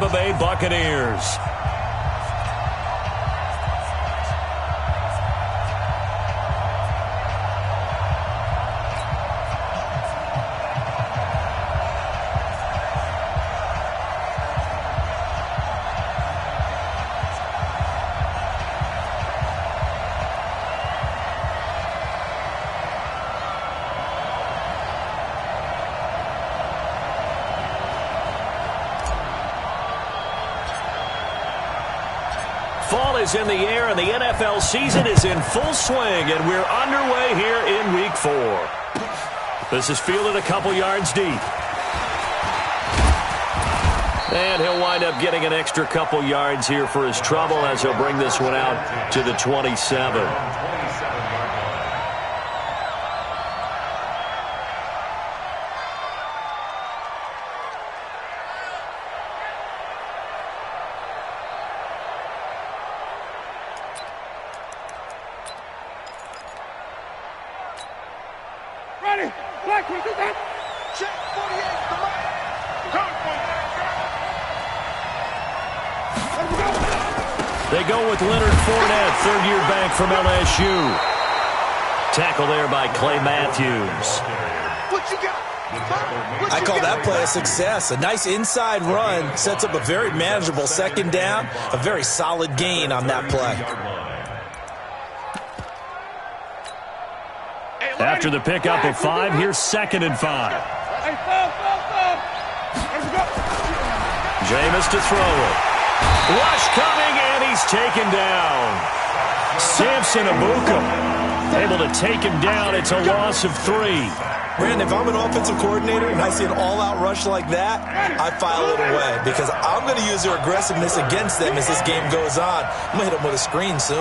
Tampa Bay Buccaneers. Fall is in the air, and the NFL season is in full swing, and we're underway here in Week 4. This is fielded a couple yards deep. And he'll wind up getting an extra couple yards here for his trouble as he'll bring this one out to the 27. They go with Leonard Fournette, third-year back from LSU. Tackle there by Clay Matthews. I call that play a success. A nice inside run sets up a very manageable second down. A very solid gain on that play. After the pickup of 5, here's 2nd and 5. Jameis to throw it. Rush coming, and he's taken down. Samson Abuka able to take him down. It's a loss of 3. Brandon, if I'm an offensive coordinator and I see an all-out rush like that, I file it away because I'm going to use their aggressiveness against them as this game goes on. I'm going to hit them with a screen soon.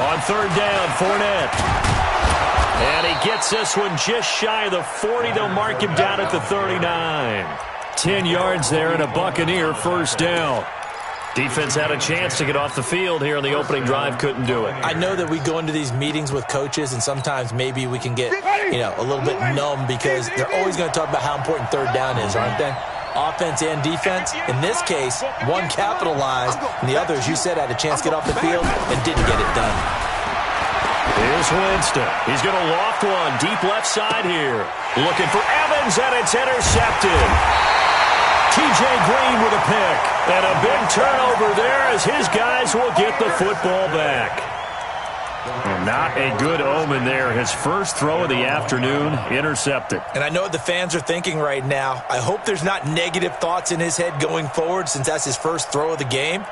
On 3rd down, Fournette. And he gets this one just shy of the 40. They'll mark him down at the 39. 10 yards there and a Buccaneer first down. Defense had a chance to get off the field here on the opening drive. Couldn't do it. I know that we go into these meetings with coaches, and sometimes maybe we can get, a little bit numb because they're always going to talk about how important 3rd down is, aren't they? Offense and defense. In this case, one capitalized, and the other, as you said, had a chance to get off the field and didn't get it done. Here's Winston. He's going to loft one deep left side here. Looking for Evans, and it's intercepted. T.J. Green with a pick. And a big turnover there as his guys will get the football back. Well, not a good omen there. His first throw of the afternoon, intercepted. And I know what the fans are thinking right now. I hope there's not negative thoughts in his head going forward since that's his first throw of the game.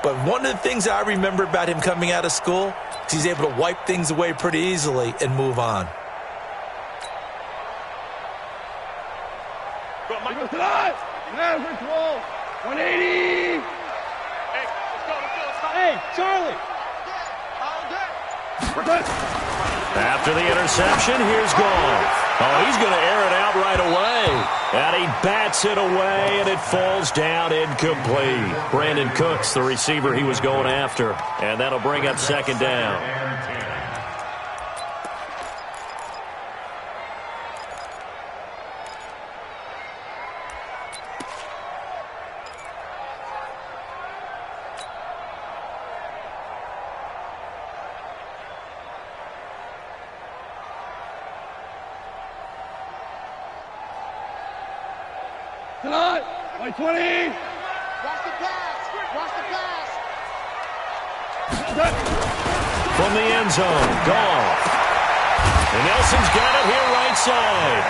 But one of the things I remember about him coming out of school is he's able to wipe things away pretty easily and move on. Average roll, 180. Hey, let's go. Hey, Charlie. After the interception, here's Goff. Oh, he's going to air it out right away. And he bats it away, and it falls down incomplete. Brandon Cooks, the receiver he was going after. And that'll bring up 2nd down. Tonight, 20. Watch the pass. From the end zone, Goff. And Nelson's got it here right side.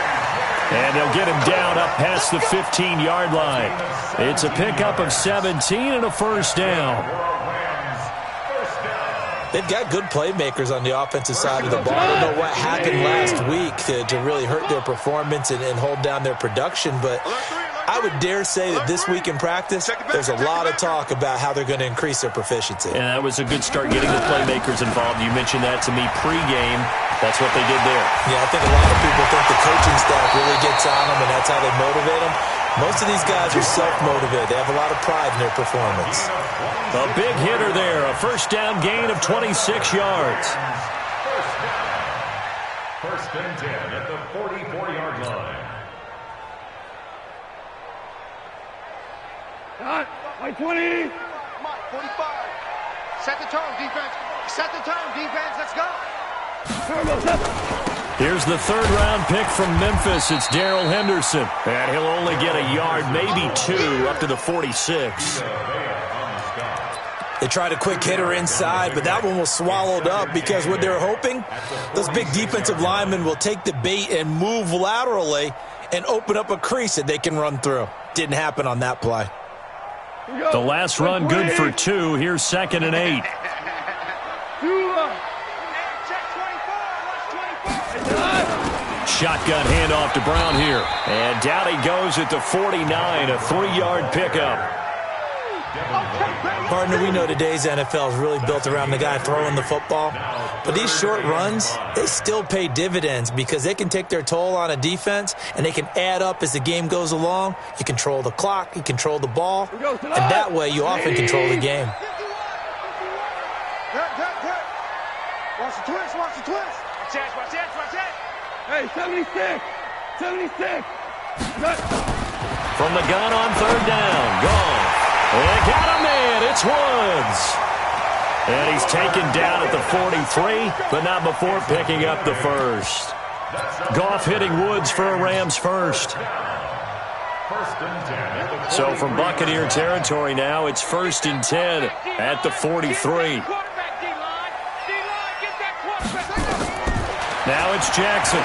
And they'll get him down up past the 15-yard line. It's a pickup of 17 and a first down. They've got good playmakers on the offensive side of the ball. I don't know what happened last week to really hurt their performance and hold down their production, but I would dare say that this week in practice, there's a lot of talk about how they're going to increase their proficiency. And that was a good start getting the playmakers involved. You mentioned that to me pregame. That's what they did there. Yeah, I think a lot of people think the coaching staff really gets on them, and that's how they motivate them. Most of these guys are self-motivated. They have a lot of pride in their performance. A big hitter there. A first down gain of 26 yards. First and 10 at the 44-yard line. Hot. White 20. Come on, 45. Set the tone, defense. Set the tone, defense. Let's go. Turbo, set. Here's the third-round pick from Memphis. It's Darrell Henderson. And he'll only get a yard, maybe two, up to the 46. They tried a quick hitter inside, but that one was swallowed up because what they're hoping, those big defensive linemen will take the bait and move laterally and open up a crease that they can run through. Didn't happen on that play. The last run good for two. Here's 2nd and 8. Shotgun handoff to Brown here. And down he goes at the 49, a 3-yard pickup. Partner, we know today's NFL is really built around the guy throwing the football. But these short runs, they still pay dividends because they can take their toll on a defense and they can add up as the game goes along. You control the clock, you control the ball, and that way you often control the game. Watch the twist, watch the twist. Watch it. Hey, 76. 76. From the gun on 3rd down. Gone. They got him in. It's Woods. And he's taken down at the 43, but not before picking up the first. Goff hitting Woods for a Rams first. So from Buccaneer territory now, it's 1st and 10 at the 43. Now it's Jackson.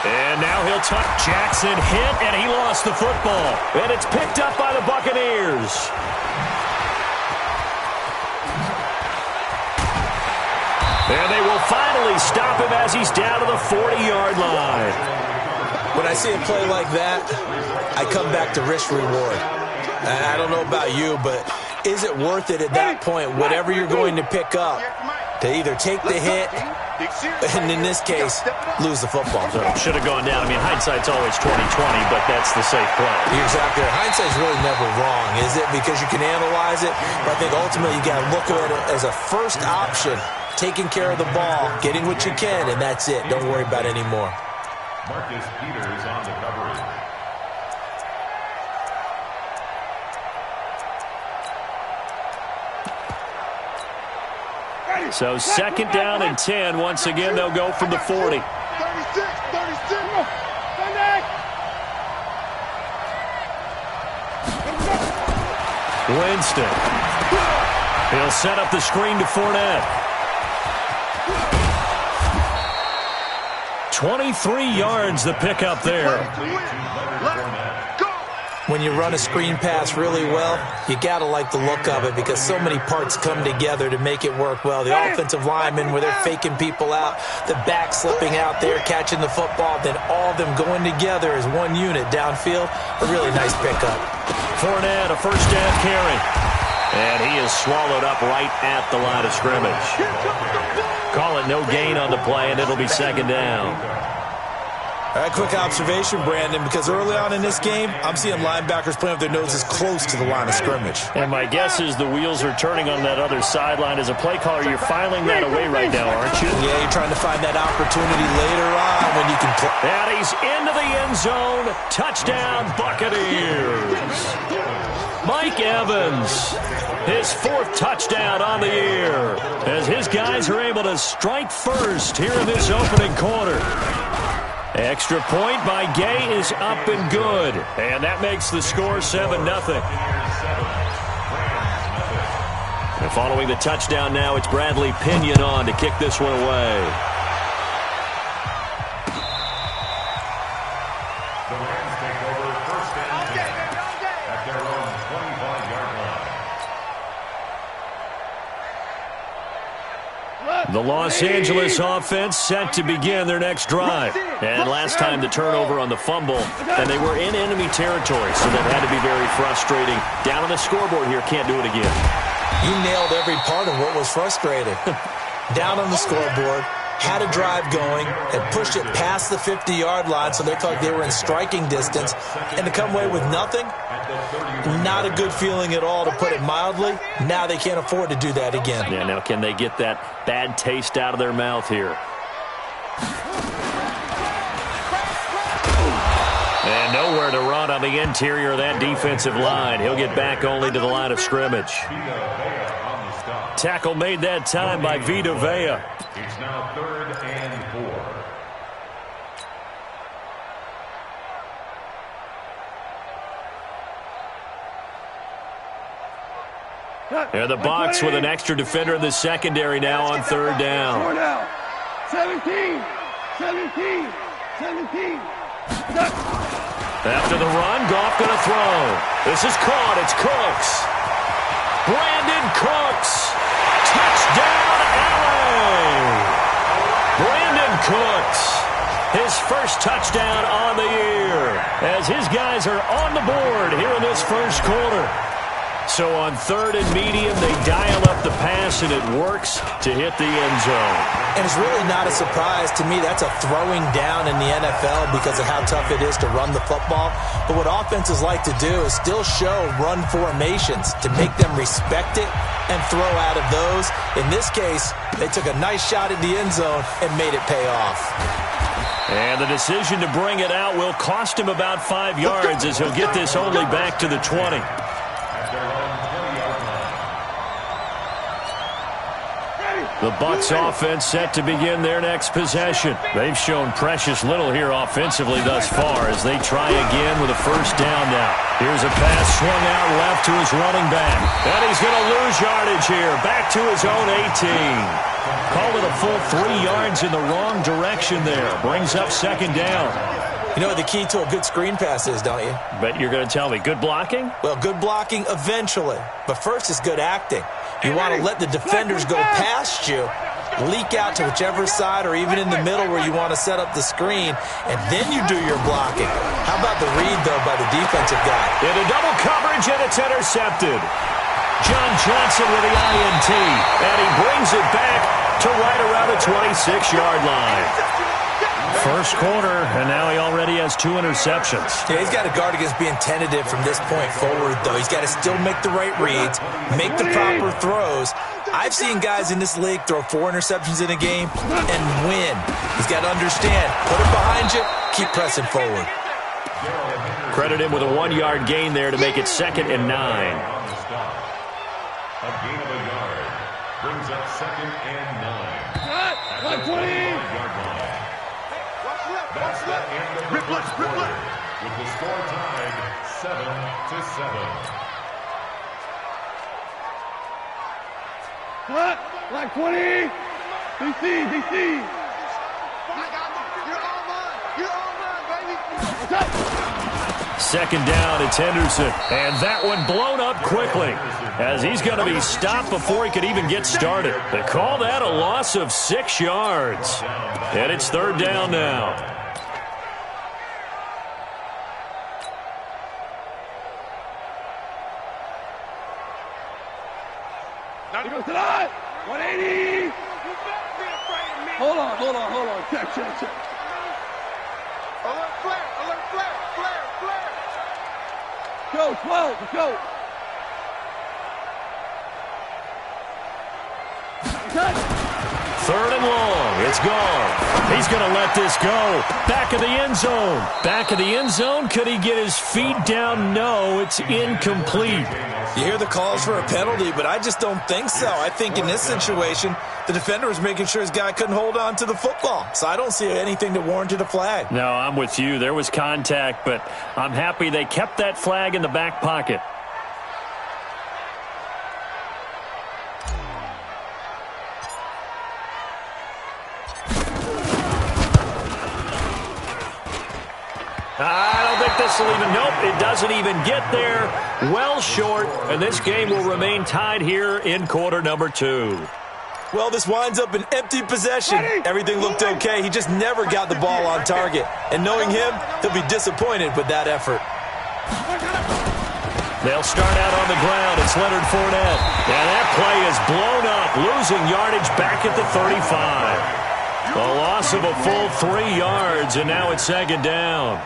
And now he'll tuck. Jackson hit, and he lost the football. And it's picked up by the Buccaneers. And they will finally stop him as he's down to the 40-yard line. When I see a play like that, I come back to risk-reward. I don't know about you, but is it worth it at that point, whatever you're going to pick up, to either take the hit and, in this case, lose the football? So should have gone down. I mean, hindsight's always 20/20, but that's the safe play. You're exactly right. Hindsight's really never wrong, is it? Because you can analyze it, but I think ultimately you got to look at it as a first option, taking care of the ball, getting what you can, and that's it. Don't worry about it anymore. Marcus Peters on the coverage. So 2nd down and 10. Once again, they'll go from the 40. 36. Winston. He'll set up the screen to Fournette. 23 yards the pickup there. When you run a screen pass really well, you got to like the look of it because so many parts come together to make it work well. The offensive linemen, where they're faking people out, the back slipping out there, catching the football, then all of them going together as one unit downfield. A really nice pickup. Fournette, a first down carry. And he is swallowed up right at the line of scrimmage. Call it no gain on the play, and it'll be 2nd down. All right, quick observation, Brandon, because early on in this game, I'm seeing linebackers playing with their noses close to the line of scrimmage. And my guess is the wheels are turning on that other sideline. As a play caller, you're filing that away right now, aren't you? Yeah, you're trying to find that opportunity later on when you can play. And he's into the end zone. Touchdown, Buccaneers. Mike Evans, his 4th touchdown on the year, as his guys are able to strike first here in this opening quarter. Extra point by Gay is up and good. And that makes the score 7-0. And following the touchdown now, it's Bradley Pinion on to kick this one away. The Rams take over 1st and 10 at their own 25-yard line. The Los Angeles offense set to begin their next drive. And last time the turnover on the fumble, and they were in enemy territory, so that had to be very frustrating. Down on the scoreboard here, can't do it again. You nailed every part of what was frustrating. Down on the scoreboard, had a drive going, had pushed it past the 50-yard line, so they felt like they were in striking distance, and to come away with nothing, not a good feeling at all, to put it mildly. Now they can't afford to do that again. Yeah, now can they get that bad taste out of their mouth here? And nowhere to run on the interior of that defensive line. He'll get back only to the line of scrimmage. Tackle made that time by Vita Vea. It's now 3rd and 4. And the Bucs with an extra defender in the secondary now on 3rd down. 17. After the run, Goff going to throw. This is caught. It's Cooks. Brandon Cooks. Touchdown, LA. Brandon Cooks. His first touchdown on the year as his guys are on the board here in this first quarter. So on 3rd and medium, they dial up the pass, and it works to hit the end zone. And it's really not a surprise to me. That's a throwing down in the NFL because of how tough it is to run the football. But what offenses like to do is still show run formations to make them respect it and throw out of those. In this case, they took a nice shot at the end zone and made it pay off. And the decision to bring it out will cost him about 5 yards as he'll get this only back to the 20. The Bucs offense set to begin their next possession. They've shown precious little here offensively thus far as they try again with a first down now. Here's a pass swung out left to his running back. And he's going to lose yardage here. Back to his own 18. Called it a full 3 yards in the wrong direction there. Brings up 2nd down. You know what the key to a good screen pass is, don't you? Bet you're going to tell me. Good blocking? Well, good blocking eventually. But first is good acting. You want to let the defenders go past you, leak out to whichever side or even in the middle where you want to set up the screen, and then you do your blocking. How about the read, though, by the defensive guy? Into double coverage, and it's intercepted. John Johnson with the INT, and he brings it back to right around the 26-yard line. First quarter, and now he already has 2 interceptions. Yeah, he's got to guard against being tentative from this point forward, though. He's got to still make the right reads, make the proper throws. I've seen guys in this league throw 4 interceptions in a game and win. He's got to understand, put it behind you, keep pressing forward. Credit him with a 1-yard gain there to make it 2nd and 9. A gain of a yard brings up 2nd and 9. At the 1-yard line. That's the end of the first quarter, with the score tied 7-7. Cut! Black 20! DC! You're all mine, baby! What's up? 2nd down, it's Henderson. And that one blown up quickly as he's going to be stopped before he could even get started. They call that a loss of 6 yards. And it's 3rd down now. He goes to the 180! Hold on. Check. Alert flare. Go, 12, let's go. Cut. 3rd and long. It's gone. He's going to let this go. Back of the end zone. Back of the end zone. Could he get his feet down? No, it's incomplete. You hear the calls for a penalty, but I just don't think so. I think in this situation, the defender was making sure his guy couldn't hold on to the football. So I don't see anything that warranted a flag. No, I'm with you. There was contact, but I'm happy they kept that flag in the back pocket. I don't think this will even, nope, it doesn't even get there. Well short, and this game will remain tied here in quarter number 2. Well, this winds up an empty possession. Everything looked okay. He just never got the ball on target. And knowing him, he'll be disappointed with that effort. They'll start out on the ground. It's Leonard Fournette. And that play is blown up, losing yardage back at the 35. A loss of a full 3 yards, and now it's second down.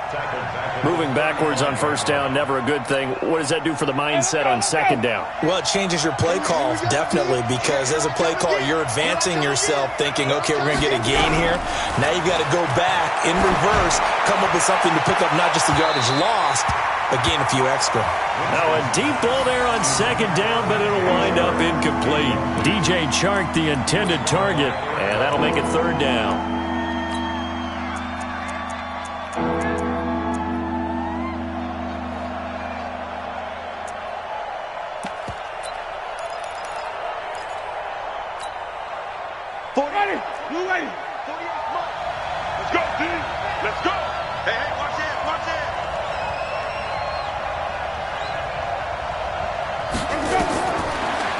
Moving backwards on first down, never a good thing. What does that do for the mindset on second down? Well, it changes your play call, definitely, because as a play caller, you're advancing yourself thinking, okay, we're going to get a gain here. Now you've got to go back in reverse, come up with something to pick up not just the yardage lost, but gain a few extra. Now a deep ball there on second down, but it'll wind up incomplete. DJ Chark, the intended target, and that'll make it third down. Let's go, D. Let's go. Hey, watch it, watch it.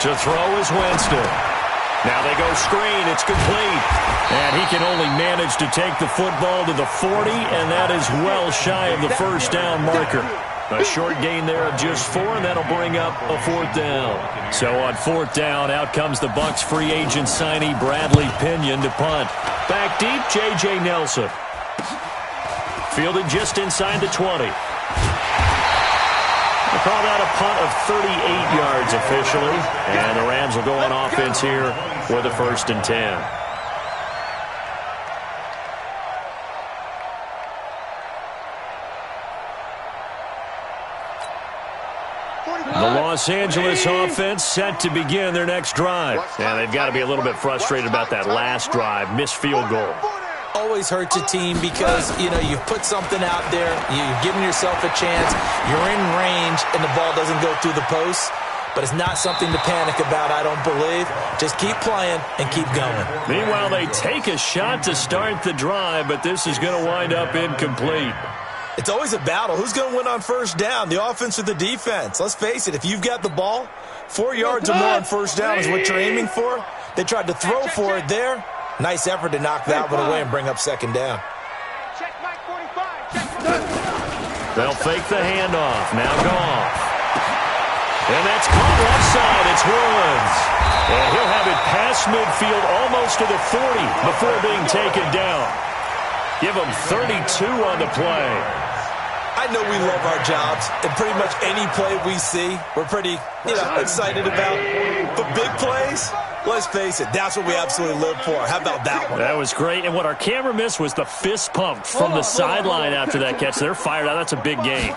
To throw is Winston. Now they go screen. It's complete. And he can only manage to take the football to the 40, and that is well shy of the first down marker. A short gain there of just 4, and that'll bring up a fourth down. So on fourth down, out comes the Bucs free agent signee Bradley Pinion to punt. Back deep, J.J. Nelson. Fielded just inside the 20. They call that a punt of 38 yards officially, and the Rams will go on offense here for the 1st and 10. The Los Angeles offense set to begin their next drive. And they've got to be a little bit frustrated about that last drive, missed field goal. Always hurts a team because, you've put something out there, you've given yourself a chance, you're in range, and the ball doesn't go through the posts. But it's not something to panic about, I don't believe. Just keep playing and keep going. Meanwhile, they take a shot to start the drive, but this is going to wind up incomplete. It's always a battle. Who's going to win on first down, the offense or the defense? Let's face it, if you've got the ball, 4 yards or more on first down is what you're aiming for. They tried to throw for it there. Nice effort to knock that one away and bring up second down. Check Mike 45. They'll fake the handoff. Now Goff. And that's caught left side. It's Woods. And he'll have it past midfield almost to the 40 before being taken down. Give him 32 on the play. I know we love our jobs, and pretty much any play we see, we're pretty, excited about. But big plays, let's face it, that's what we absolutely live for. How about that one? That was great. And what our camera missed was the fist pump from the sideline after that catch. They're fired out. That's a big game.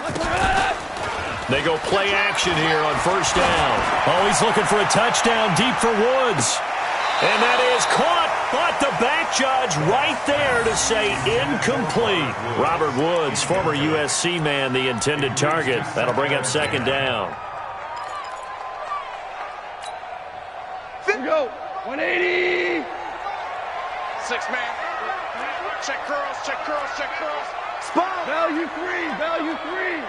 They go play action here on first down. Oh, he's looking for a touchdown deep for Woods. And that is caught, but the back judge right there to say incomplete. Robert Woods, former USC man, the intended target. That'll bring up second down. Go. 180. 6-man. Check curls, check curls, check curls. Spot. Value 3. Value 3.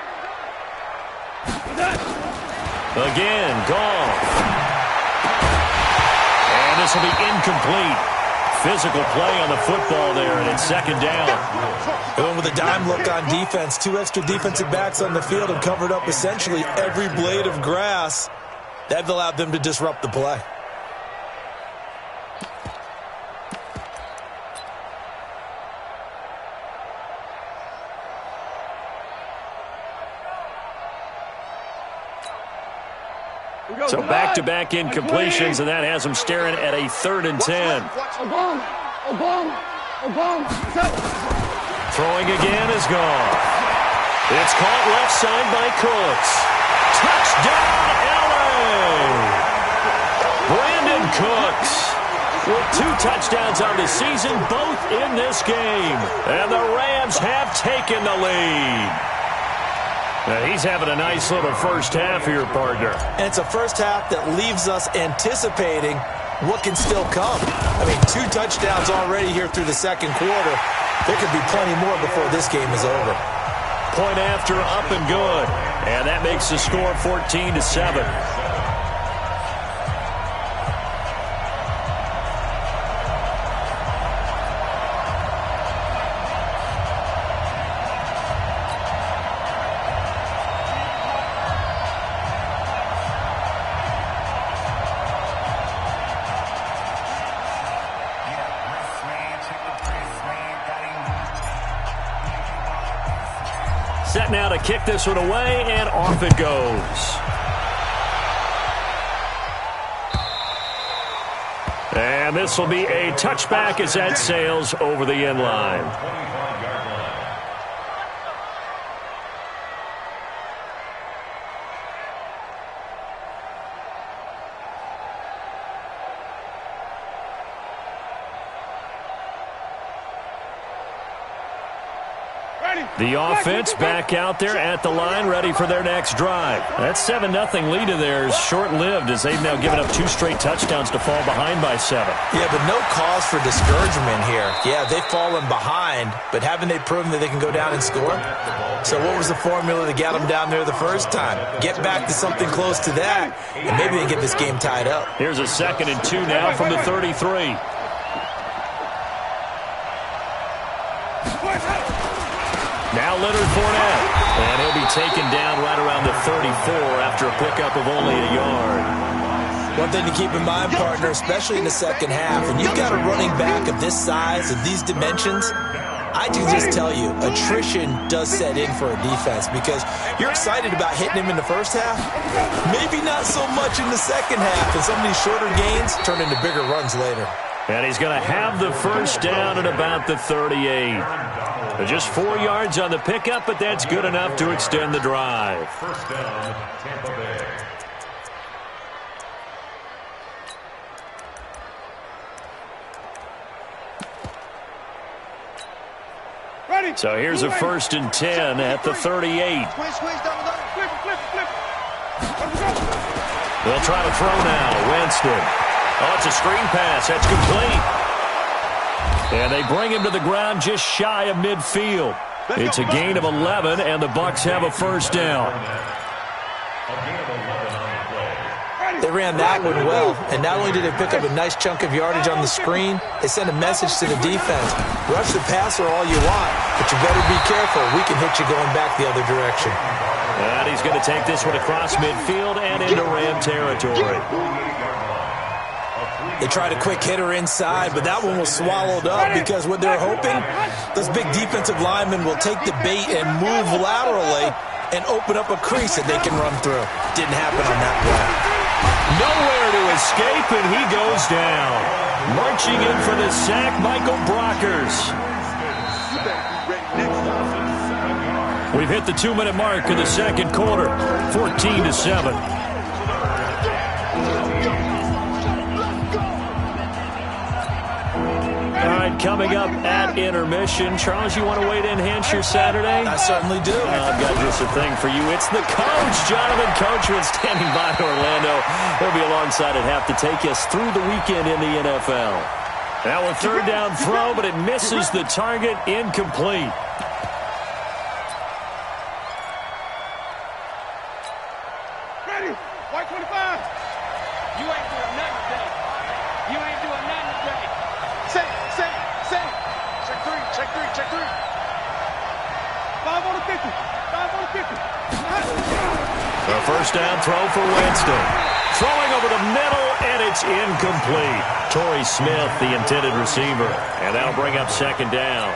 Again, Goff. And this will be incomplete. Physical play on the football there, and it's second down. Going with a dime look on defense. 2 extra defensive backs on the field and covered up essentially every blade of grass. That allowed them to disrupt the play. So back-to-back incompletions, and that has them staring at a 3rd and 10. Throwing again is gone. It's caught left side by Cooks. Touchdown, L.A. Brandon Cooks with 2 touchdowns on the season, both in this game. And the Rams have taken the lead. Now he's having a nice little first half here, partner. And it's a first half that leaves us anticipating what can still come. 2 touchdowns already here through the second quarter. There could be plenty more before this game is over. Point after, up and good. And that makes the score 14-7. Set now to kick this one away, and off it goes. And this will be a touchback as that sails over the end line. The offense back out there at the line, ready for their next drive. That 7-0 lead of theirs short-lived as they've now given up 2 straight touchdowns to fall behind by 7. Yeah, but no cause for discouragement here. Yeah, they've fallen behind, but haven't they proven that they can go down and score? So what was the formula that got them down there the first time? Get back to something close to that, and maybe they get this game tied up. Here's a 2nd and 2 now from the 33. Now Leonard Fournette, and he'll be taken down right around the 34 after a pickup of only a yard. One thing to keep in mind, partner, especially in the second half, when you've got a running back of this size, of these dimensions, I can just tell you, attrition does set in for a defense because you're excited about hitting him in the first half, maybe not so much in the second half, and some of these shorter gains turn into bigger runs later. And he's going to have the first down at about the 38. Just 4 yards on the pickup, but that's good enough to extend the drive. First down, Tampa Bay. Ready. So here's a 1st and 10 at the 38. They'll try to throw now. Winston. Oh, it's a screen pass. That's complete. And they bring him to the ground just shy of midfield. It's a gain of 11, and the Bucs have a first down. They ran that one well, and not only did they pick up a nice chunk of yardage on the screen, they sent a message to the defense. Rush the passer all you want, but you better be careful. We can hit you going back the other direction. And he's going to take this one across midfield and into Ram territory. They tried a quick hitter inside, but that one was swallowed up because what they're hoping, those big defensive linemen will take the bait and move laterally and open up a crease that they can run through. Didn't happen on that play. Nowhere to escape, and he goes down. Marching in for the sack, Michael Brockers. We've hit the 2-minute mark in the second quarter, 14-7. All right, coming up at intermission. Charles, you want to wait to enhance your Saturday? I certainly do. I've got just a thing for you. It's the coach, Jonathan Coachman, standing by in Orlando. He'll be alongside at half to take us through the weekend in the NFL. Now a 3rd down throw, but it misses the target, incomplete. Ready. White 25. You ain't doing nothing today. You ain't doing nothing today. Say. Check three. 5 on the 50. 5 on the 50. A first down throw for Winston. Throwing over the middle, and it's incomplete. Torrey Smith, the intended receiver. And that'll bring up 2nd down.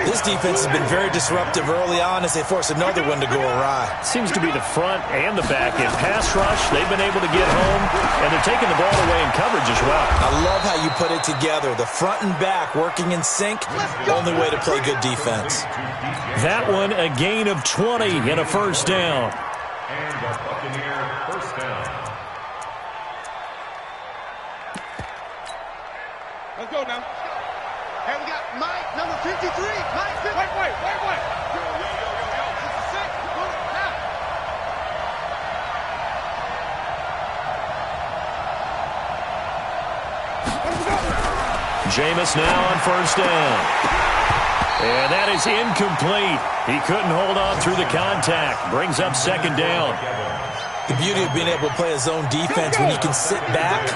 This defense has been very disruptive early on as they force another one to go awry. Seems to be the front and the back. In pass rush, they've been able to get home, and they're taking the ball away in coverage as well. I love how you put it together. The front and back working in sync, only way to play good defense. That one, a gain of 20 and a first down. And the Buccaneer first down. Let's go now. Hey, we got Mike, number 53. Mike, Wait. Yo. This is sick. Now. Jameis now on first down. And that is incomplete. He couldn't hold on through the contact. Brings up 2nd down. The beauty of being able to play a zone defense when you can sit back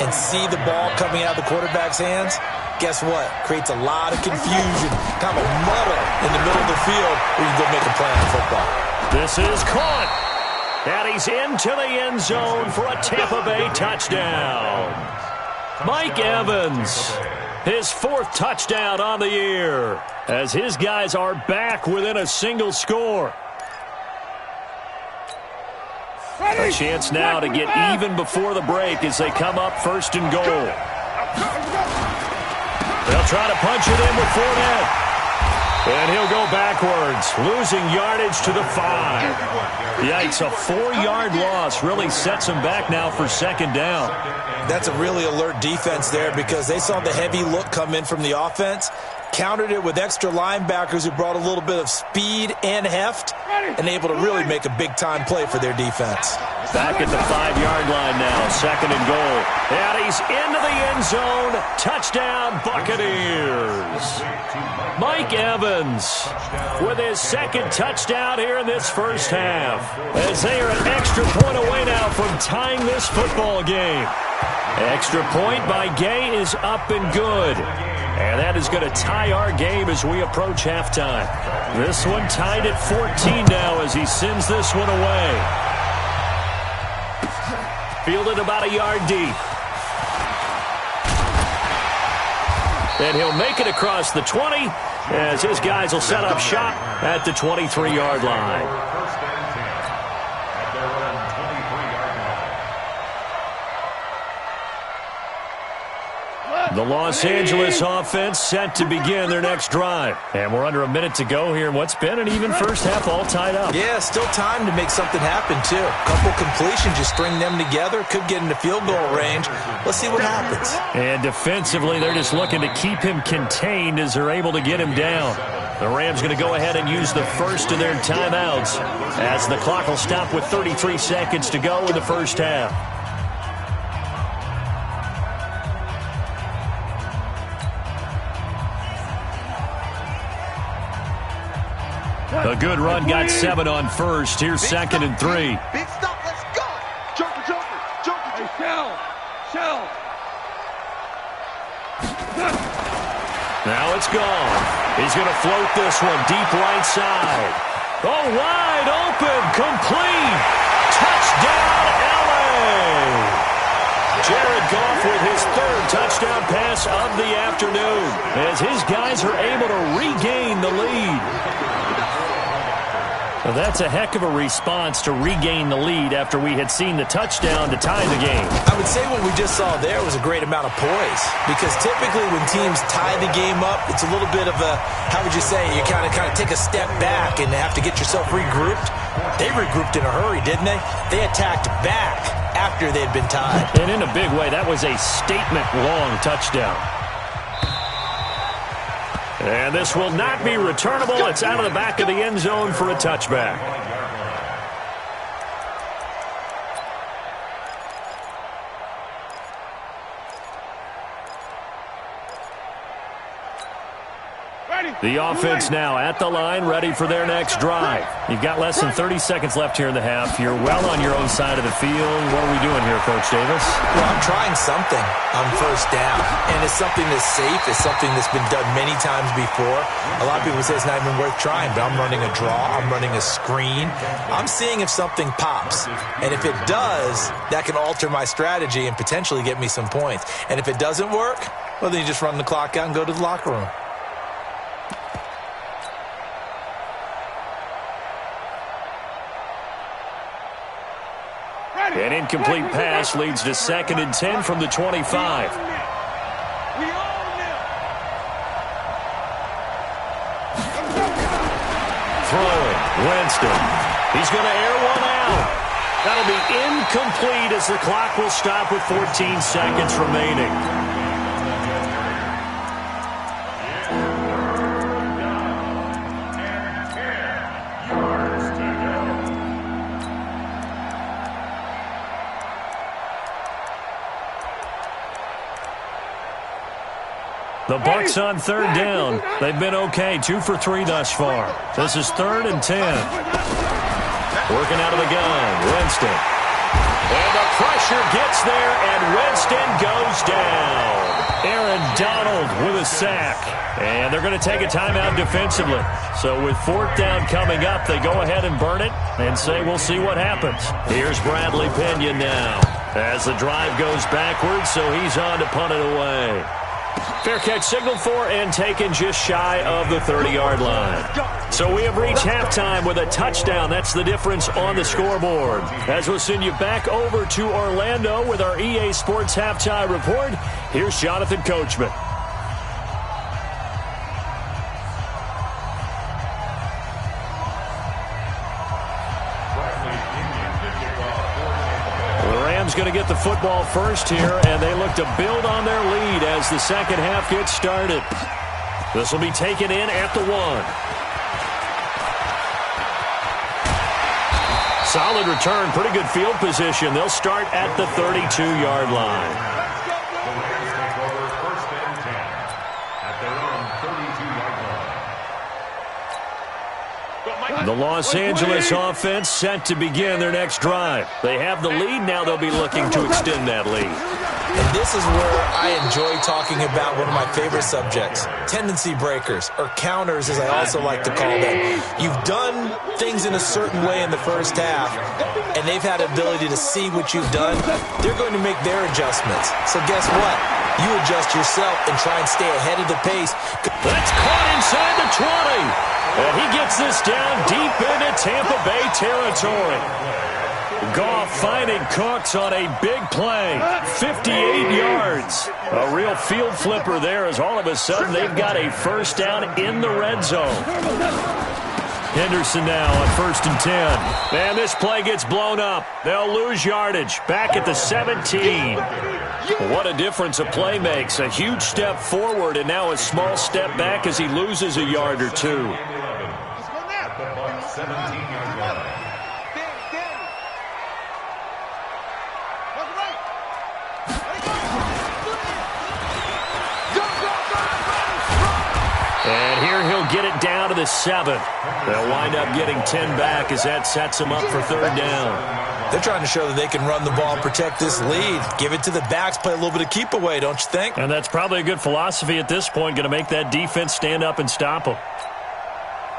and see the ball coming out of the quarterback's hands, guess what? Creates a lot of confusion, kind of a muddle in the middle of the field where you can go make a play on football. This is caught. And he's into the end zone for a Tampa Bay touchdown. Mike Evans. His 4th touchdown on the year, as his guys are back within a single score. A chance now to get even before the break as they come up 1st and goal. They'll try to punch it in with Fournette. And he'll go backwards, losing yardage to the 5. Yikes, a 4-yard loss really sets him back now for 2nd down. That's a really alert defense there because they saw the heavy look come in from the offense, countered it with extra linebackers who brought a little bit of speed and heft, and able to really make a big-time play for their defense. Back at the 5-yard line now, 2nd and goal. And he's into the end zone. Touchdown, Buccaneers. Mike Evans with his 2nd touchdown here in this first half, as they are an extra point away now from tying this football game. Extra point by Gay is up and good. And that is going to tie our game as we approach halftime. This one tied at 14 now as he sends this one away. Fielded about a yard deep. And he'll make it across the 20 as his guys will set up shop at the 23-yard line. First and 10 at their own 23-yard line. The Los Angeles offense set to begin their next drive. And we're under a minute to go here in what's been an even first half, all tied up. Yeah, still time to make something happen, too. A couple completions, you string them together, could get into field goal range. Let's see what happens. And defensively, they're just looking to keep him contained as they're able to get him down. The Rams going to go ahead and use the first of their timeouts as the clock will stop with 33 seconds to go in the first half. A good run got 7 on first. Here's 2nd and 3. Big stop, let's go. Joker. Hey, shell. Now it's gone. He's going to float this one deep right side. Oh, wide open, complete. Touchdown, L.A. Jared Goff with his 3rd touchdown pass of the afternoon as his guys are able to regain the lead. Well, that's a heck of a response to regain the lead after we had seen the touchdown to tie the game. I would say what we just saw there was a great amount of poise because typically when teams tie the game up, it's a little bit of a, how would you say, you kind of take a step back and have to get yourself regrouped. They regrouped in a hurry, didn't they? They attacked back after they'd been tied. And in a big way, that was a statement-long touchdown. And this will not be returnable. It's out of the back of the end zone for a touchback. The offense now at the line, ready for their next drive. You've got less than 30 seconds left here in the half. You're well on your own side of the field. What are we doing here, Coach Davis? Well, I'm trying something on first down, and it's something that's safe. It's something that's been done many times before. A lot of people say it's not even worth trying, but I'm running a draw. I'm running a screen. I'm seeing if something pops, and if it does, that can alter my strategy and potentially get me some points. And if it doesn't work, well, then you just run the clock out and go to the locker room. An incomplete pass leads to 2nd and 10 from the 25. Throwing, Winston. He's going to air one out. That'll be incomplete as the clock will stop with 14 seconds remaining. The Bucs on 3rd down. They've been okay, 2 for 3 thus far. This is 3rd and 10. Working out of the gun, Winston. And the pressure gets there, and Winston goes down. Aaron Donald with a sack. And they're going to take a timeout defensively. So with 4th down coming up, they go ahead and burn it and say we'll see what happens. Here's Bradley Pinion now as the drive goes backwards, so he's on to punt it away. Fair catch signaled for and taken just shy of the 30-yard line. So we have reached halftime with a touchdown. That's the difference on the scoreboard. As we'll send you back over to Orlando with our EA Sports Halftime Report, here's Jonathan Coachman. Going to get the football first here, and they look to build on their lead as the second half gets started. This will be taken in at the 1. Solid return, pretty good field position. They'll start at the 32-yard line. The Los Angeles offense set to begin their next drive. They have the lead. Now they'll be looking to extend that lead. And this is where I enjoy talking about one of my favorite subjects, tendency breakers, or counters as I also like to call them. You've done things in a certain way in the first half, and they've had the ability to see what you've done. They're going to make their adjustments. So guess what? You adjust yourself and try and stay ahead of the pace. That's caught inside the 20. And he gets this down deep into Tampa Bay territory. Goff finding Cooks on a big play. 58 yards. A real field flipper there as all of a sudden they've got a first down in the red zone. Henderson now on 1st and 10. And this play gets blown up. They'll lose yardage. Back at the 17. What a difference a play makes. A huge step forward and now a small step back as he loses a yard or two. 17-yard line. And here he'll get it down to the 7. They'll wind up getting 10 back as that sets them up for 3rd down. They're trying to show that they can run the ball and protect this lead. Give it to the backs, play a little bit of keep away, don't you think? And that's probably a good philosophy at this point, going to make that defense stand up and stop them.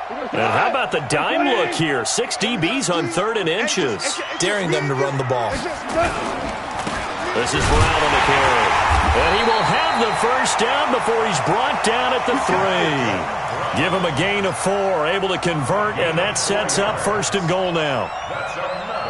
And how about the dime look here? 6 DBs on 3rd and inches. Daring them to run the ball. This is Brown on the carry. And he will have the first down before he's brought down at the 3. Give him a gain of 4, able to convert, and that sets up 1st and goal now.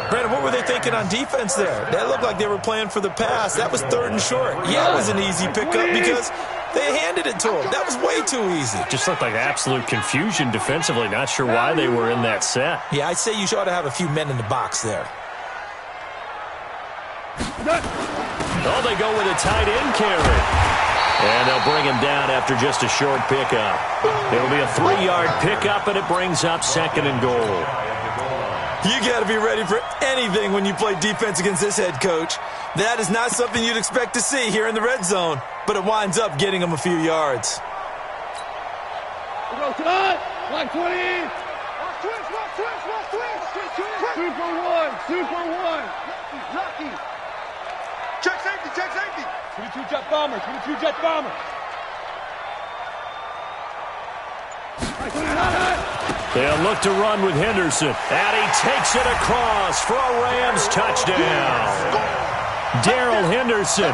Brandon, what were they thinking on defense there? That looked like they were playing for the pass. That was 3rd and short. Yeah, it was an easy pickup because they handed it to him. That was way too easy. Just looked like absolute confusion defensively. Not sure why they were in that set. Yeah, I'd say you ought to have a few men in the box there. Oh, they go with a tight end carry. And they'll bring him down after just a short pickup. It'll be a 3-yard pickup, and it brings up 2nd and goal. You got to be ready for anything when you play defense against this head coach. That is not something you'd expect to see here in the red zone, but it winds up getting him a few yards. Go, Todd! Line 20! Twist! 2 for 1! 2 for 1! Lucky! Check safety! 22 jet bomber! They'll look to run with Henderson. And he takes it across for a Rams touchdown. Darrell Henderson,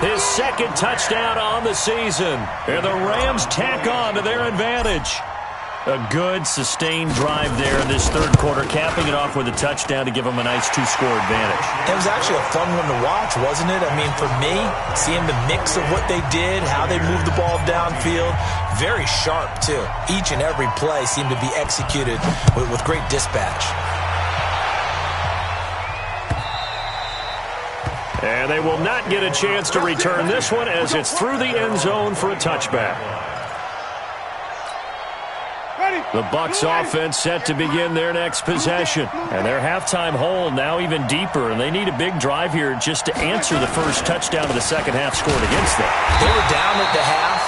his 2nd touchdown on the season. And the Rams tack on to their advantage. A good, sustained drive there in this 3rd quarter, capping it off with a touchdown to give them a nice 2-score advantage. It was actually a fun one to watch, wasn't it? I mean, for me, seeing the mix of what they did, how they moved the ball downfield, very sharp, too. Each and every play seemed to be executed with great dispatch. And they will not get a chance to return this one as it's through the end zone for a touchback. The Bucs offense set to begin their next possession. And their halftime hole now even deeper, and they need a big drive here just to answer the first touchdown of the second half scored against them. They were down at the half.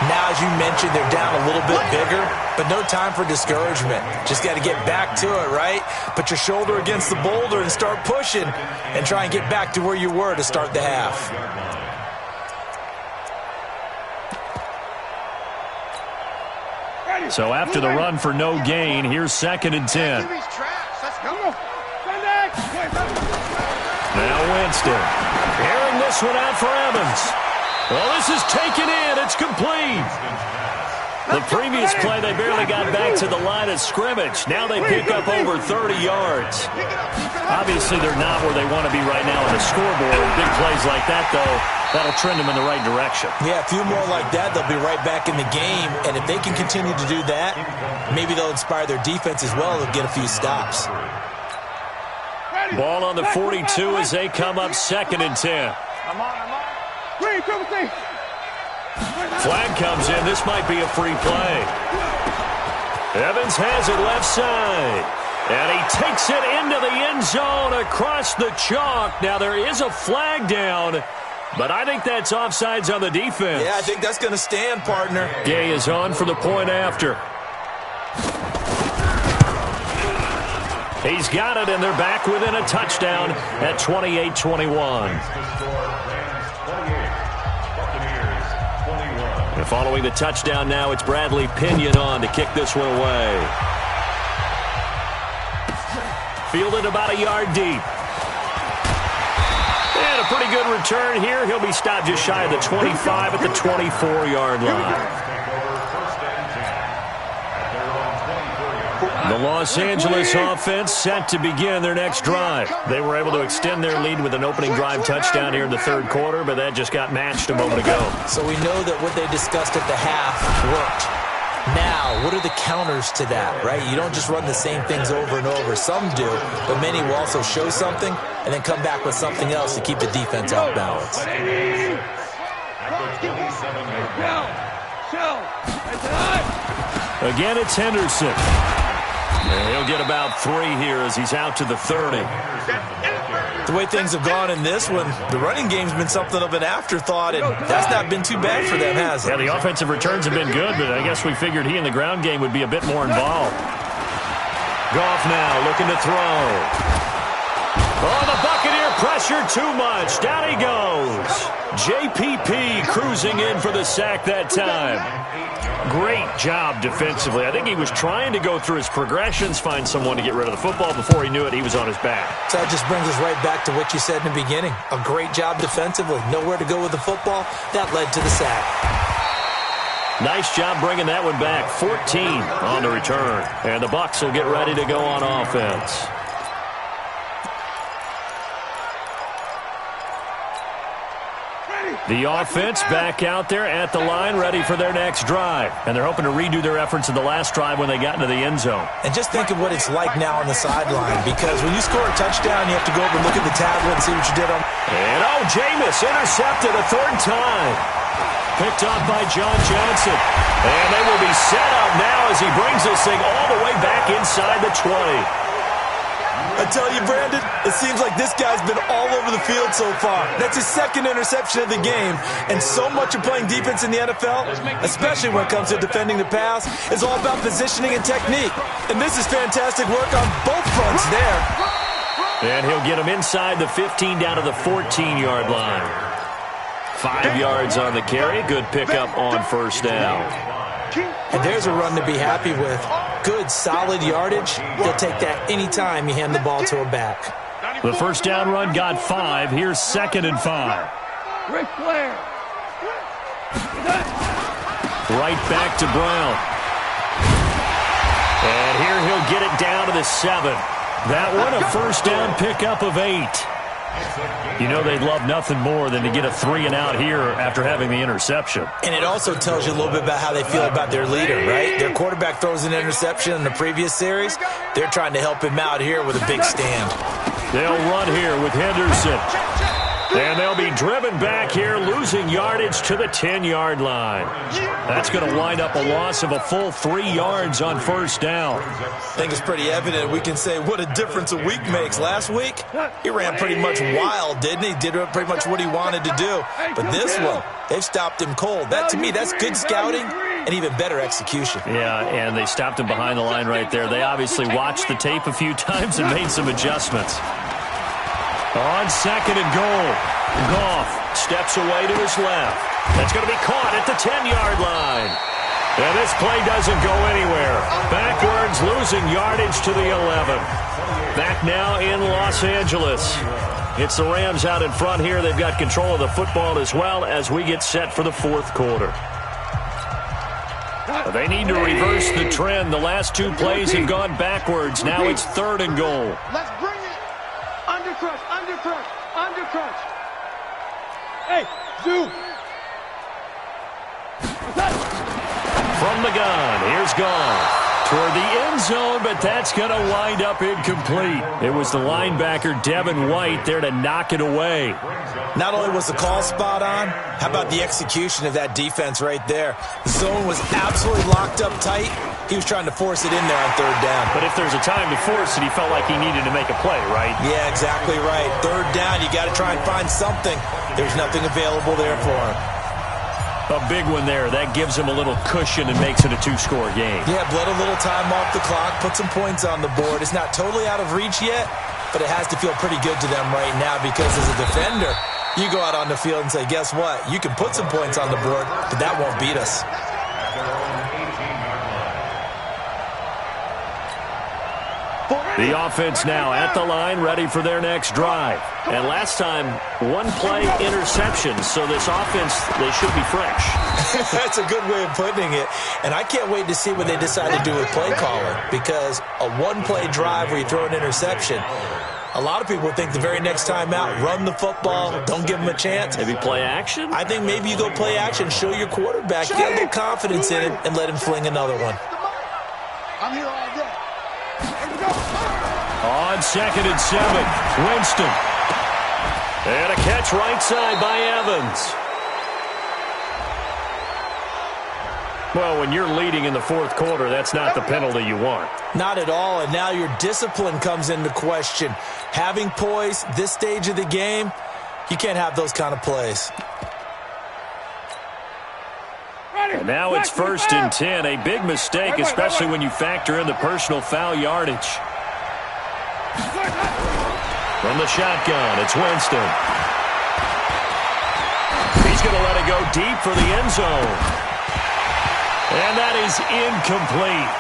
Now, as you mentioned, they're down a little bit bigger, but no time for discouragement. Just got to get back to it, right? Put your shoulder against the boulder and start pushing and try and get back to where you were to start the half. So after the run for no gain, here's 2nd and 10. Now Winston. Airing this one out for Evans. Well, this is taken in. It's complete. The previous play, they barely got back to the line of scrimmage. Now they pick up over 30 yards. Obviously, they're not where they want to be right now on the scoreboard. Big plays like that, though, that'll trend them in the right direction. Yeah, a few more like that, they'll be right back in the game. And if they can continue to do that, maybe they'll inspire their defense as well. They'll get a few stops. Ball on the 42 as they come up 2nd and 10. Flag comes in. This might be a free play. Evans has it left side. And he takes it into the end zone across the chalk. Now there is a flag down, but I think that's offsides on the defense. Yeah, I think that's going to stand, partner. Gay is on for the point after. He's got it, and they're back within a touchdown at 28-21. And following the touchdown now, it's Bradley Pinion on to kick this one away. Fielded about a yard deep. And a pretty good return here. He'll be stopped just shy of the 25 at the 24-yard line. The Los Angeles offense set to begin their next drive. They were able to extend their lead with an opening drive touchdown here in the 3rd quarter, but that just got matched a moment ago. So we know that what they discussed at the half worked. Now, what are the counters to that, right? You don't just run the same things over and over. Some do, but many will also show something and then come back with something else to keep the defense off balance. Again, it's Henderson. And he'll get about 3 here as he's out to the 30. The way things have gone in this one, the running game's been something of an afterthought, and that's not been too bad for them, has it? Yeah, the offensive returns have been good, but I guess we figured he in the ground game would be a bit more involved. Goff now looking to throw. Oh, the Buccaneer pressure too much. Down he goes. JPP cruising in for the sack that time. Great job defensively. I think he was trying to go through his progressions, find someone to get rid of the football. Before he knew it, he was on his back. So that just brings us right back to what you said in the beginning. A great job defensively. Nowhere to go with the football. That led to the sack. Nice job bringing that one back. 14 on the return. And the Bucs will get ready to go on offense. The offense back out there at the line, ready for their next drive. And they're hoping to redo their efforts in the last drive when they got into the end zone. And just think of what it's like now on the sideline, because when you score a touchdown, you have to go over and look at the tablet and see what you did on. And, Jameis intercepted a 3rd time. Picked up by John Johnson. And they will be set up now as he brings this thing all the way back inside the 20. I tell you, Brandon, it seems like this guy's been all over the field so far. That's his 2nd interception of the game. And so much of playing defense in the NFL, especially when it comes to defending the pass, is all about positioning and technique. And this is fantastic work on both fronts there. And he'll get him inside the 15 down to the 14-yard line. 5 yards on the carry. Good pickup on 1st down. And there's a run to be happy with. Good, solid yardage. He'll take that anytime you hand the ball to a back. The 1st down run got 5. Here's 2nd and 5. Ric Flair. Right back to Brown. And here he'll get it down to the 7. That one, a 1st down pickup of 8. You know they'd love nothing more than to get a 3-and-out here after having the interception. And it also tells you a little bit about how they feel about their leader, right? Their quarterback throws an interception in the previous series. They're trying to help him out here with a big stand. They'll run here with Henderson. And they'll be driven back here, losing yardage to the 10-yard line. That's going to wind up a loss of a full 3 yards on 1st down. I think it's pretty evident. We can say what a difference a week makes. Last week, he ran pretty much wild, didn't he? Did pretty much what he wanted to do. But this one, they've stopped him cold. That, to me, that's good scouting and even better execution. Yeah, and they stopped him behind the line right there. They obviously watched the tape a few times and made some adjustments. On 2nd and goal, Goff steps away to his left. That's going to be caught at the 10-yard line. And this play doesn't go anywhere. Backwards, losing yardage to the 11. Back now in Los Angeles. It's the Rams out in front here. They've got control of the football as well as we get set for the fourth quarter. They need to reverse the trend. The last two plays have gone backwards. Now it's 3rd and goal. Let's bring it. Under crush, under crush, under crush. Hey, Zoo. From the gun, here's Goff. Toward the end zone, but that's going to wind up incomplete. It was the linebacker, Devin White, there to knock it away. Not only was the call spot on, how about the execution of that defense right there? The zone was absolutely locked up tight. He was trying to force it in there on 3rd down. But if there's a time to force it, he felt like he needed to make a play, right? Yeah, exactly right. 3rd down, you got to try and find something. There's nothing available there for him. A big one there. That gives him a little cushion and makes it a 2-score game. Yeah, bled a little time off the clock, put some points on the board. It's not totally out of reach yet, but it has to feel pretty good to them right now because as a defender, you go out on the field and say, guess what? You can put some points on the board, but that won't beat us. The offense now at the line, ready for their next drive. And last time, 1-play interception, so this offense, they should be fresh. That's a good way of putting it. And I can't wait to see what they decide to do with play calling, because a 1-play drive where you throw an interception, a lot of people think the very next time out, run the football, don't give them a chance. Maybe play action? I think maybe you go play action, show your quarterback, get a little confidence in him, and let him fling another one. I'm here all day. On 2nd and 7, Winston. And a catch right side by Evans. Well, when you're leading in the fourth quarter, that's not the penalty you want. Not at all, and now your discipline comes into question. Having poise this stage of the game, you can't have those kind of plays. And now it's 1st and 10, a big mistake, especially when you factor in the personal foul yardage. From the shotgun, it's Winston. He's going to let it go deep for the end zone. And that is incomplete.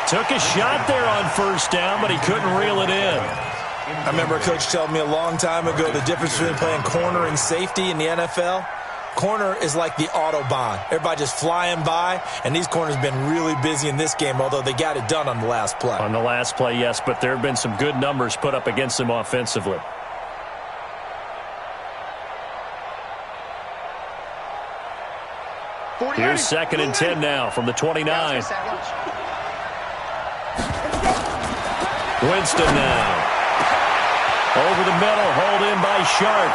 Took a shot there on 1st down, but he couldn't reel it in. I remember a coach telling me a long time ago the difference between playing corner and safety in the NFL. Corner is like the Autobahn. Everybody just flying by, and these corners have been really busy in this game, although they got it done on the last play. On the last play, yes, but there have been some good numbers put up against them offensively. Here's 2nd and 10 now from the 29. Winston now. Over the middle, hauled in by Sharp.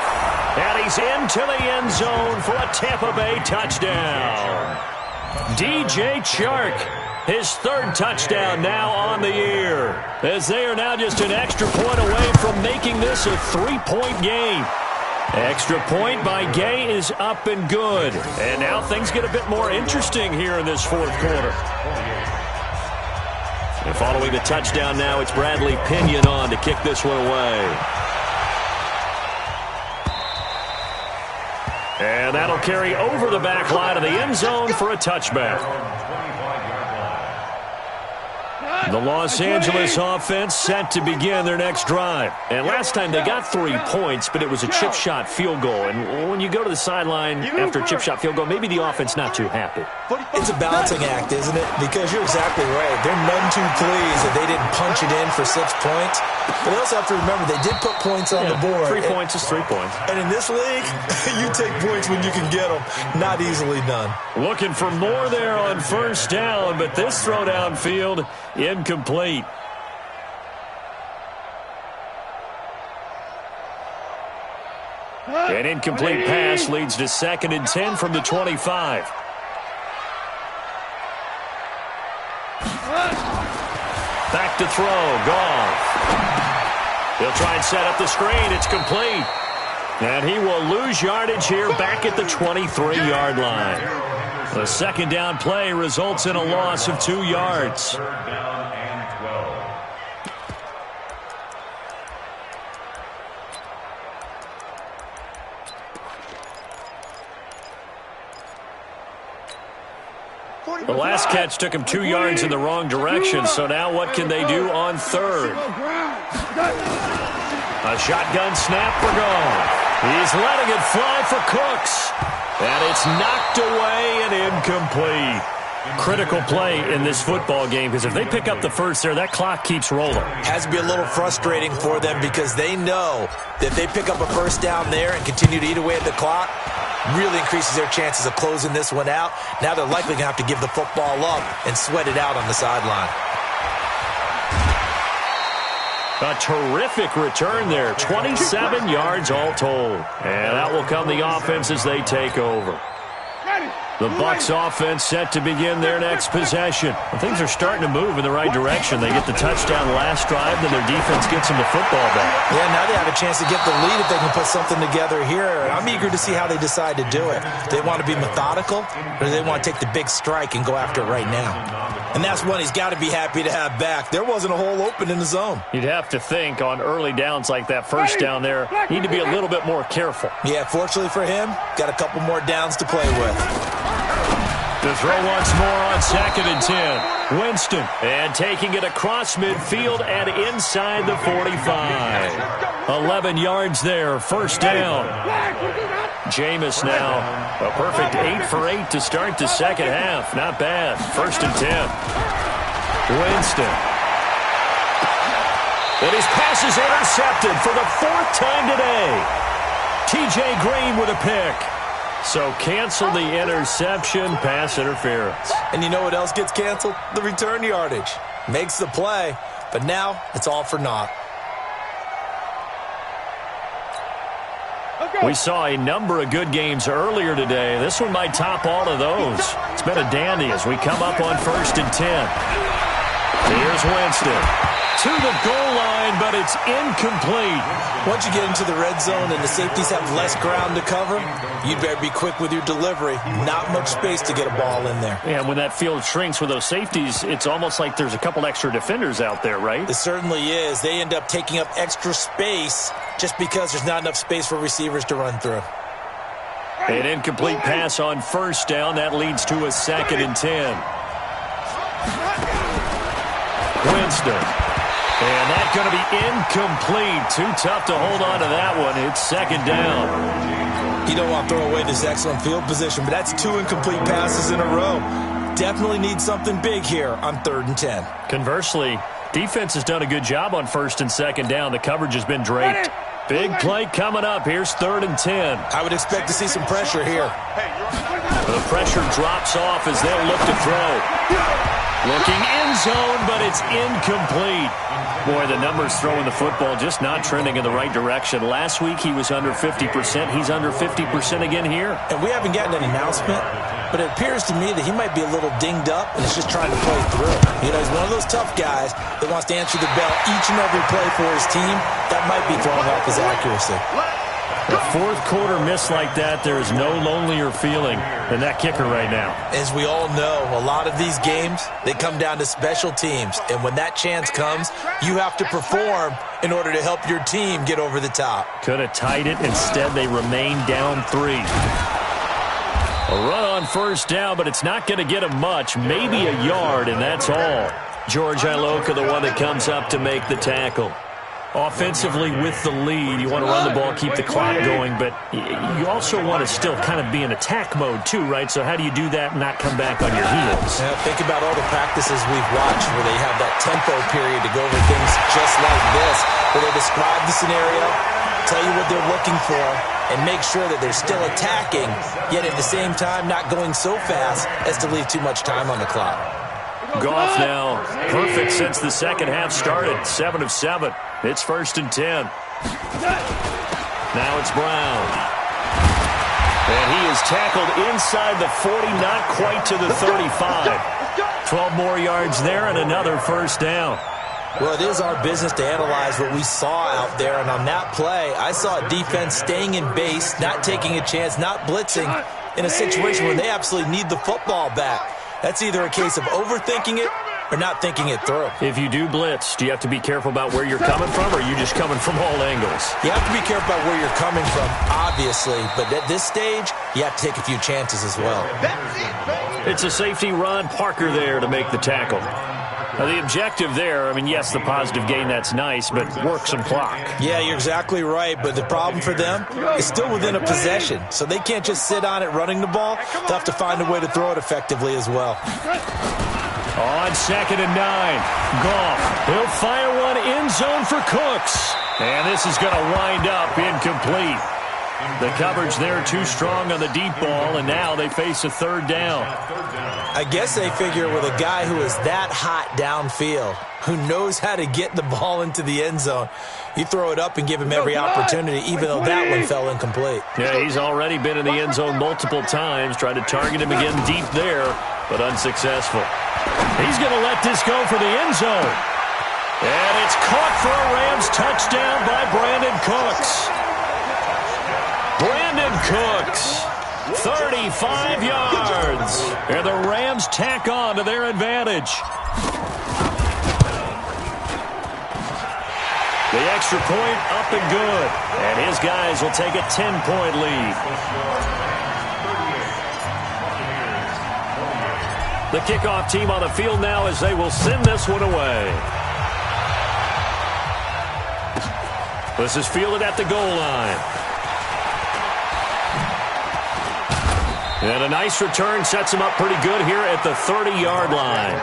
And he's into the end zone for a Tampa Bay touchdown. DJ Chark, his 3rd touchdown now on the year, as they are now just an extra point away from making this a 3-point game. Extra point by Gay is up and good. And now things get a bit more interesting here in this fourth quarter. And following the touchdown now, it's Bradley Pinion on to kick this one away. And that'll carry over the back line of the end zone for a touchback. The Los Angeles offense set to begin their next drive. And last time they got 3 points, but it was a chip shot field goal. And when you go to the sideline after a chip shot field goal, maybe the offense not too happy. It's a balancing act, isn't it? Because you're exactly right. They're none too pleased that they didn't punch it in for 6 points. But they also have to remember they did put points on the board. 3 points is 3 points. And in this league, you take points when you can get them. Not easily done. Looking for more there on 1st down, but this throw downfield incomplete. An incomplete pass leads to 2nd and 10 from the 25. Back to throw, Goff. He'll try and set up the screen. It's complete. And he will lose yardage here back at the 23-yard line. The 2nd down play results in a loss of 2 yards. 3rd down and 12. The last catch took him 2 yards in the wrong direction, so now what can they do on 3rd? A shotgun snap for Goff. He's letting it fly for Cooks. And it's knocked away and incomplete. Critical play in this football game because if they pick up the first there, that clock keeps rolling. Has to be a little frustrating for them because they know that if they pick up a first down there and continue to eat away at the clock, really increases their chances of closing this one out. Now they're likely going to have to give the football up and sweat it out on the sideline. A terrific return there. 27 yards all told. And that will come the offense as they take over. The Bucs offense set to begin their next possession. Well, things are starting to move in the right direction. They get the touchdown last drive, then their defense gets them the football back. Yeah, now they have a chance to get the lead if they can put something together here. I'm eager to see how they decide to do it. Do they want to be methodical, or do they want to take the big strike and go after it right now? And that's one he's got to be happy to have back. There wasn't a hole open in the zone. You'd have to think on early downs like that first down there, need to be a little bit more careful. Yeah, fortunately for him, got a couple more downs to play with. To throw once more on 2nd and 10. Winston, and taking it across midfield and inside the 45. 11 yards there, first down. Jameis now, a perfect 8 for 8 to start the second half. Not bad, 1st and 10. Winston. And his pass is intercepted for the 4th time today. T.J. Green with a pick. So cancel the interception, pass interference. And you know what else gets canceled? The return yardage. Makes the play, but now it's all for naught. We saw a number of good games earlier today. This one might top all of those. It's been a dandy as we come up on 1st and 10. Here's Winston. To the goal line, but it's incomplete. Once you get into the red zone and the safeties have less ground to cover, you'd better be quick with your delivery. Not much space to get a ball in there. Yeah, when that field shrinks with those safeties, it's almost like there's a couple extra defenders out there, right? It certainly is. They end up taking up extra space just because there's not enough space for receivers to run through. An incomplete pass on 1st down. That leads to a 2nd and 10. Winston. And that's going to be incomplete. Too tough to hold on to that one. It's 2nd down. You don't want to throw away this excellent field position, but that's 2 incomplete passes in a row. Definitely need something big here on 3rd and 10. Conversely, defense has done a good job on 1st and 2nd down. The coverage has been draped. Big play coming up. Here's 3rd and 10. I would expect to see some pressure here. The pressure drops off as they'll look to throw. Looking end zone, but it's incomplete. Boy, the numbers throwing the football just not trending in the right direction. Last week he was under 50%. He's under 50% again here. And we haven't gotten an announcement, but it appears to me that he might be a little dinged up and is just trying to play through. You know, he's one of those tough guys that wants to answer the bell each and every play for his team. That might be throwing off his accuracy. A 4th quarter miss like that, there is no lonelier feeling than that kicker right now. As we all know, a lot of these games, they come down to special teams. And when that chance comes, you have to perform in order to help your team get over the top. Could have tied it. Instead, they remain down 3. A run on 1st down, but it's not going to get him much. Maybe a yard, and that's all. George Iloka, the one that comes up to make the tackle. Offensively with the lead, you want to run the ball, keep the clock going, but you also want to still kind of be in attack mode too, right? So how do you do that and not come back on your heels? Yeah, think about all the practices we've watched where they have that tempo period to go over things just like this, where they describe the scenario, tell you what they're looking for, and make sure that they're still attacking, yet at the same time not going so fast as to leave too much time on the clock. Goff now, perfect since the second half started, 7 of 7. It's 1st and 10. Now it's Brown. And he is tackled inside the 40, not quite to the 35. 12 more yards there and another 1st down. Well, it is our business to analyze what we saw out there, and on that play, I saw a defense staying in base, not taking a chance, not blitzing, in a situation where they absolutely need the football back. That's either a case of overthinking it or not thinking it through. If you do blitz, do you have to be careful about where you're coming from, or are you just coming from all angles? You have to be careful about where you're coming from, obviously, but at this stage, you have to take a few chances as well. It's a safety, Ron Parker there to make the tackle. The objective there, I mean, yes, the positive gain, that's nice, but work some clock. Yeah, you're exactly right, but the problem for them is still within a possession, so they can't just sit on it running the ball. They'll have to find a way to throw it effectively as well. On 2nd and 9, Goff. He'll fire one end zone for Cooks. And this is going to wind up incomplete. The coverage there too strong on the deep ball, and now they face a 3rd down. I guess they figure with a guy who is that hot downfield, who knows how to get the ball into the end zone, you throw it up and give him every opportunity, even though that one fell incomplete. Yeah, he's already been in the end zone multiple times, tried to target him again deep there, but unsuccessful. He's going to let this go for the end zone. And it's caught for a Rams touchdown by Brandon Cooks. Brandon Cooks, 35 yards. And the Rams tack on to their advantage. The extra point up and good. And his guys will take a 10-point lead. The kickoff team on the field now as they will send this one away. This is fielded at the goal line. And a nice return sets him up pretty good here at the 30-yard line.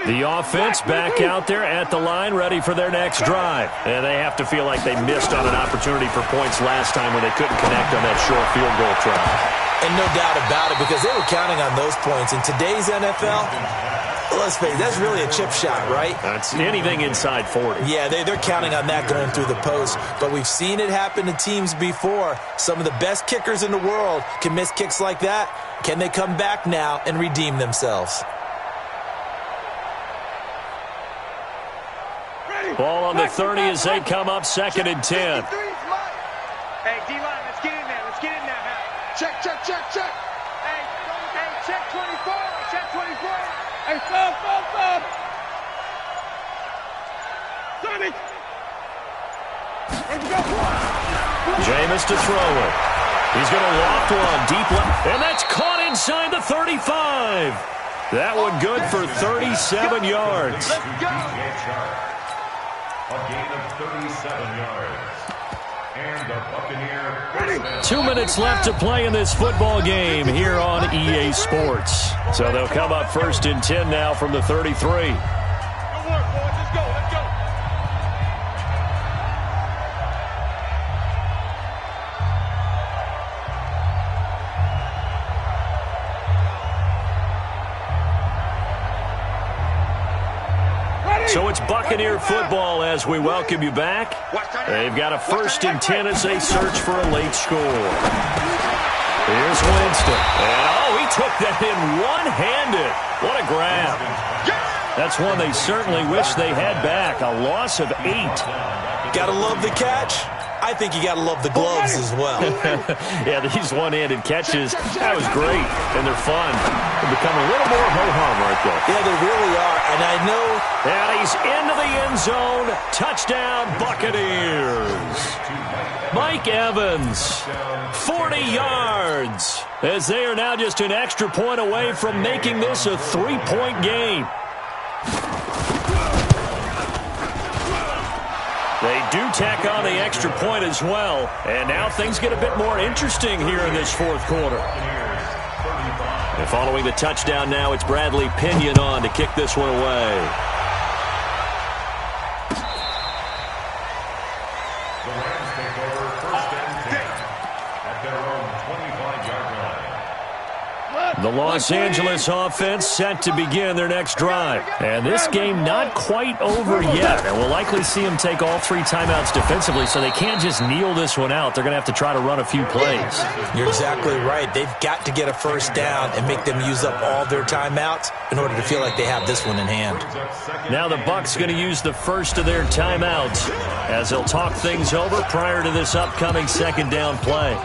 The offense back out there at the line, ready for their next drive. And they have to feel like they missed on an opportunity for points last time when they couldn't connect on that short field goal try. And no doubt about it, because they were counting on those points. In today's NFL, let's face it, that's really a chip shot, right? That's anything inside 40. Yeah, they're counting on that going through the post. But we've seen it happen to teams before. Some of the best kickers in the world can miss kicks like that. Can they come back now and redeem themselves? Ball on the 30 as they come up 2nd and 10. Hey, D-line, let's get in there. Let's get in there, man. Check. Hey, check 24. Check 24. Hey, stop. Sonny. Let's go. Jameis to throw it. He's going to loft one deep left. And that's caught inside the 35. That one good for 37 yards. Let's go. A gain of 37 yards. And the Buccaneer. 2 minutes left to play in this football game here on EA Sports. So they'll come up 1st and 10 now from the 33. Good work, boys. Let's go. So it's Buccaneer football as we welcome you back. They've got a 1st and 10 as they search for a late score. Here's Winston. And, he took that in one-handed. What a grab. That's one they certainly wish they had back. A loss of 8. Gotta love the catch. I think you gotta love the gloves as well. Yeah, these one-handed catches, that was great, and they're fun. They become a little more ho-hum right there. Yeah, they really are, and I know. And he's into the end zone. Touchdown, Buccaneers. Mike Evans, 40 yards, as they are now just an extra point away from making this a 3-point game. They do tack on the extra point as well. And now things get a bit more interesting here in this 4th quarter. And following the touchdown now, it's Bradley Pinion on to kick this one away. The Rams take over 1st and 10 at their own 25-yard line. The Los Angeles offense set to begin their next drive. And this game not quite over yet. And we'll likely see them take all 3 timeouts defensively, so they can't just kneel this one out. They're going to have to try to run a few plays. You're exactly right. They've got to get a 1st down and make them use up all their timeouts in order to feel like they have this one in hand. Now the Bucs going to use the first of their timeouts as they'll talk things over prior to this upcoming 2nd down play.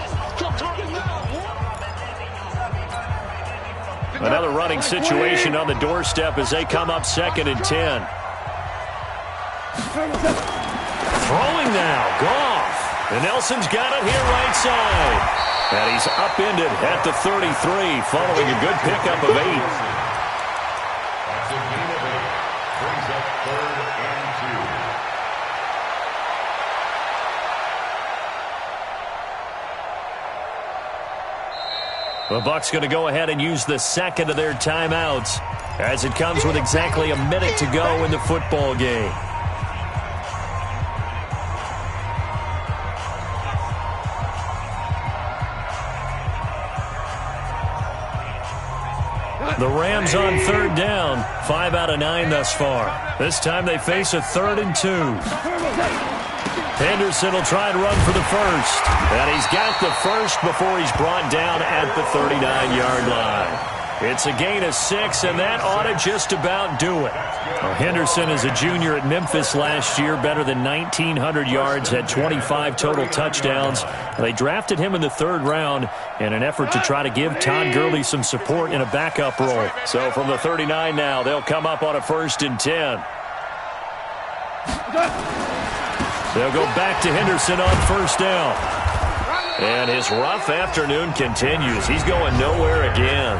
Another running situation on the doorstep as they come up 2nd and 10. Throwing now, Goff. And Nelson's got it here right side. And he's upended at the 33 following a good pickup of 8. That's a gain of 8. Brings up 3rd and 2. The Bucs going to go ahead and use the second of their timeouts as it comes with exactly a minute to go in the football game. The Rams on 3rd down, 5 out of 9 thus far. This time they face a 3rd and 2. Henderson will try and run for the first. And he's got the first before he's brought down at the 39-yard line. It's a gain of 6, and that ought to just about do it. Well, Henderson is a junior at Memphis last year, better than 1,900 yards, had 25 total touchdowns. They drafted him in the 3rd round in an effort to try to give Todd Gurley some support in a backup role. So from the 39 now, they'll come up on a 1st and 10. They'll go back to Henderson on 1st down. And his rough afternoon continues. He's going nowhere again.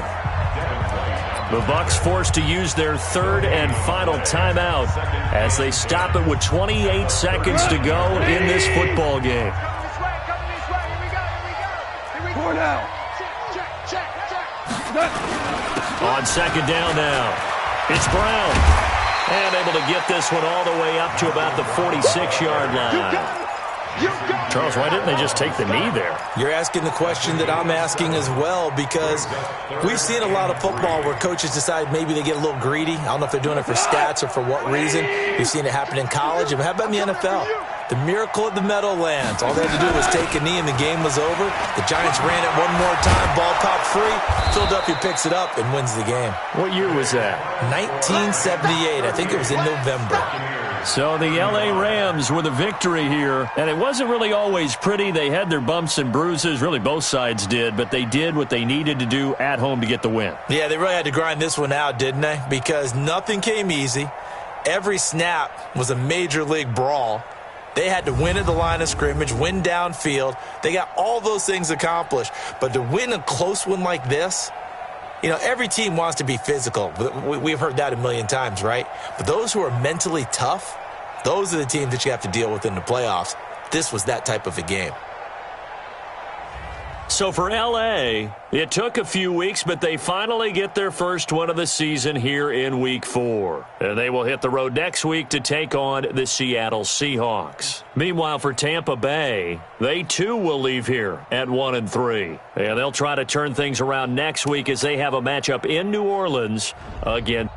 The Bucs forced to use their 3rd and final timeout as they stop it with 28 seconds to go in this football game. On 2nd down now, it's Brown. And able to get this one all the way up to about the 46-yard line. Charles, why didn't they just take the knee there? You're asking the question that I'm asking as well, because we've seen a lot of football where coaches decide maybe they get a little greedy. I don't know if they're doing it for stats or for what reason. We've seen it happen in college. And how about in the NFL? The miracle of the Meadowlands. All they had to do was take a knee and the game was over. The Giants ran it one more time. Ball popped free. Philadelphia picks it up and wins the game. What year was that? 1978. I think it was in November. So the L.A. Rams with a victory here. And it wasn't really always pretty. They had their bumps and bruises. Really, both sides did. But they did what they needed to do at home to get the win. Yeah, they really had to grind this one out, didn't they? Because nothing came easy. Every snap was a major league brawl. They had to win at the line of scrimmage, win downfield. They got all those things accomplished. But to win a close one like this, you know, every team wants to be physical. We've heard that a million times, right? But those who are mentally tough, those are the teams that you have to deal with in the playoffs. This was that type of a game. So for L.A., it took a few weeks, but they finally get their first win of the season here in Week 4. And they will hit the road next week to take on the Seattle Seahawks. Meanwhile, for Tampa Bay, they too will leave here at 1-3. And they'll try to turn things around next week as they have a matchup in New Orleans against